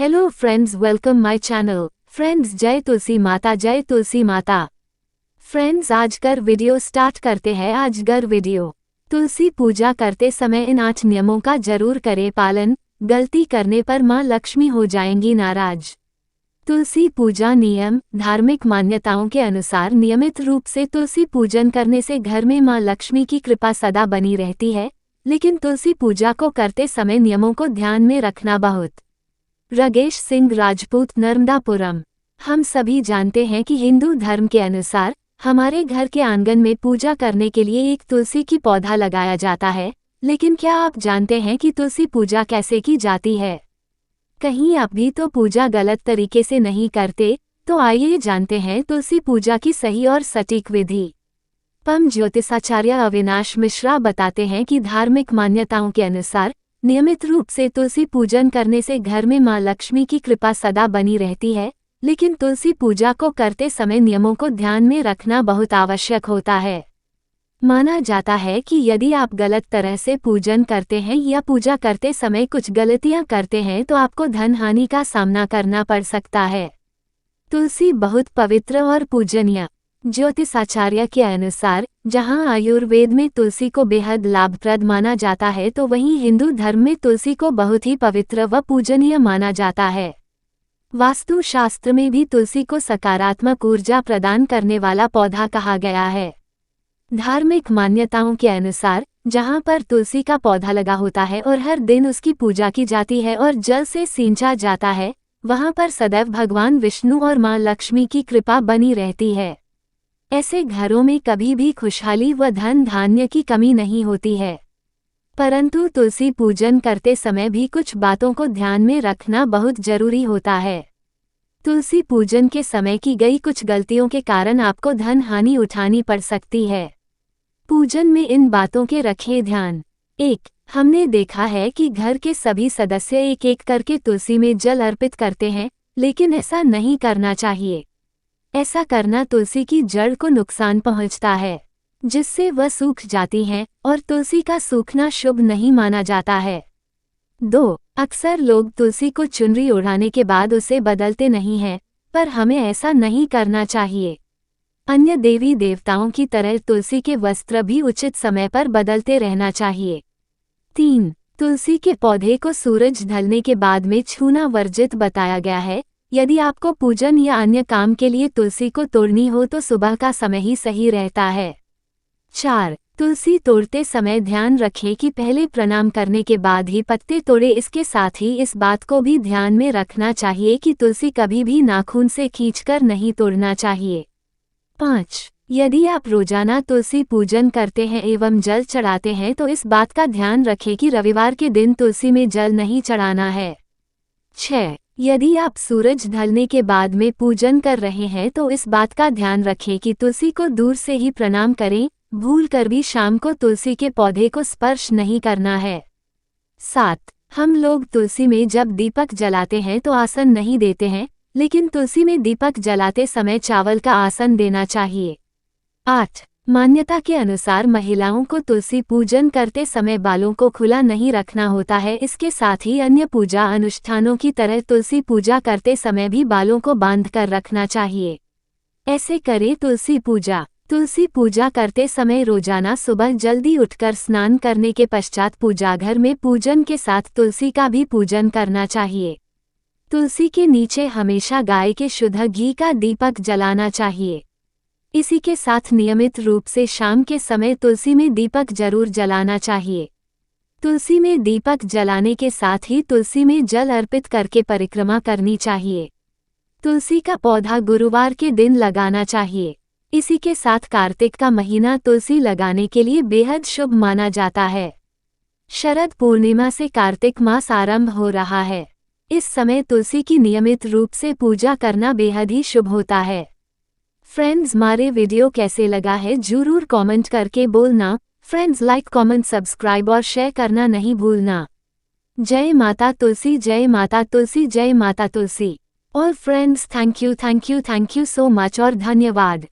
Hello friends, welcome my channel. Friends, जय तुलसी माता, जय तुलसी माता। फ्रेंड्स, आज कर वीडियो स्टार्ट करते हैं। आज कर वीडियो तुलसी पूजा करते समय इन 8 नियमों का जरूर करें पालन। गलती करने पर मां लक्ष्मी हो जाएंगी नाराज। तुलसी पूजा नियम। धार्मिक मान्यताओं के अनुसार नियमित रूप से तुलसी पूजन करने से घर में मां लक्ष्मी की कृपा सदा बनी रहती है, लेकिन तुलसी पूजा को करते समय नियमों को ध्यान में रखना बहुत। राजेश सिंह राजपूत, नर्मदापुरम। हम सभी जानते हैं कि हिंदू धर्म के अनुसार हमारे घर के आंगन में पूजा करने के लिए एक तुलसी की पौधा लगाया जाता है, लेकिन क्या आप जानते हैं कि तुलसी पूजा कैसे की जाती है? कहीं आप भी तो पूजा गलत तरीके से नहीं करते? तो आइए जानते हैं तुलसी पूजा की सही और सटीक विधि। पम ज्योतिषाचार्य अविनाश मिश्रा बताते हैं कि धार्मिक मान्यताओं के अनुसार नियमित रूप से तुलसी पूजन करने से घर में मां लक्ष्मी की कृपा सदा बनी रहती है, लेकिन तुलसी पूजा को करते समय नियमों को ध्यान में रखना बहुत आवश्यक होता है। माना जाता है कि यदि आप गलत तरह से पूजन करते हैं या पूजा करते समय कुछ गलतियां करते हैं तो आपको धन हानि का सामना करना पड़ सकता है। तुलसी बहुत पवित्र और पूजनीय। ज्योतिषाचार्य के अनुसार जहां आयुर्वेद में तुलसी को बेहद लाभप्रद माना जाता है, तो वहीं हिंदू धर्म में तुलसी को बहुत ही पवित्र व पूजनीय माना जाता है। वास्तु शास्त्र में भी तुलसी को सकारात्मक ऊर्जा प्रदान करने वाला पौधा कहा गया है। धार्मिक मान्यताओं के अनुसार जहां पर तुलसी का पौधा लगा होता है और हर दिन उसकी पूजा की जाती है और जल से सींचा जाता है, वहां पर सदैव भगवान विष्णु और मां लक्ष्मी की कृपा बनी रहती है। ऐसे घरों में कभी भी खुशहाली व धन धान्य की कमी नहीं होती है। परंतु तुलसी पूजन करते समय भी कुछ बातों को ध्यान में रखना बहुत जरूरी होता है। तुलसी पूजन के समय की गई कुछ गलतियों के कारण आपको धन हानि उठानी पड़ सकती है। पूजन में इन बातों के रखें ध्यान। 1. हमने देखा है कि घर के सभी सदस्य एक एक करके तुलसी में जल अर्पित करते हैं, लेकिन ऐसा नहीं करना चाहिए। ऐसा करना तुलसी की जड़ को नुकसान पहुंचता है, जिससे वह सूख जाती हैं और तुलसी का सूखना शुभ नहीं माना जाता है। 2. अक्सर लोग तुलसी को चुनरी ओढ़ाने के बाद उसे बदलते नहीं हैं, पर हमें ऐसा नहीं करना चाहिए। अन्य देवी देवताओं की तरह तुलसी के वस्त्र भी उचित समय पर बदलते रहना चाहिए। 3. तुलसी के पौधे को सूरज ढलने के बाद में छूना वर्जित बताया गया है। यदि आपको पूजन या अन्य काम के लिए तुलसी को तोड़नी हो तो सुबह का समय ही सही रहता है। 4. तुलसी तोड़ते समय ध्यान रखें कि पहले प्रणाम करने के बाद ही पत्ते तोड़े। इसके साथ ही इस बात को भी ध्यान में रखना चाहिए कि तुलसी कभी भी नाखून से खींचकर नहीं तोड़ना चाहिए। 5. यदि आप रोजाना तुलसी पूजन करते हैं एवं जल चढ़ाते हैं तो इस बात का ध्यान रखें कि रविवार के दिन तुलसी में जल नहीं चढ़ाना है। 6. यदि आप सूरज ढलने के बाद में पूजन कर रहे हैं तो इस बात का ध्यान रखें कि तुलसी को दूर से ही प्रणाम करें, भूलकर भी शाम को तुलसी के पौधे को स्पर्श नहीं करना है। 7. हम लोग तुलसी में जब दीपक जलाते हैं तो आसन नहीं देते हैं, लेकिन तुलसी में दीपक जलाते समय चावल का आसन देना चाहिए। 8. मान्यता के अनुसार महिलाओं को तुलसी पूजन करते समय बालों को खुला नहीं रखना होता है। इसके साथ ही अन्य पूजा अनुष्ठानों की तरह तुलसी पूजा करते समय भी बालों को बांध कर रखना चाहिए। ऐसे करें तुलसी पूजा। तुलसी पूजा करते समय रोजाना सुबह जल्दी उठकर स्नान करने के पश्चात पूजाघर में पूजन के साथ तुलसी का भी पूजन करना चाहिए। तुलसी के नीचे हमेशा गाय के शुद्ध घी का दीपक जलाना चाहिए। इसी के साथ नियमित रूप से शाम के समय तुलसी में दीपक जरूर जलाना चाहिए। तुलसी में दीपक जलाने के साथ ही तुलसी में जल अर्पित करके परिक्रमा करनी चाहिए। तुलसी का पौधा गुरुवार के दिन लगाना चाहिए। इसी के साथ कार्तिक का महीना तुलसी लगाने के लिए बेहद शुभ माना जाता है। शरद पूर्णिमा से कार्तिक मास आरंभ हो रहा है। इस समय तुलसी की नियमित रूप से पूजा करना बेहद ही शुभ होता है। फ्रेंड्स, हमारे वीडियो कैसे लगा है जरूर कमेंट करके बोलना। फ्रेंड्स, लाइक कमेंट सब्सक्राइब और शेयर करना नहीं भूलना। जय माता तुलसी, जय माता तुलसी, जय माता तुलसी। और friends, thank you so much और धन्यवाद।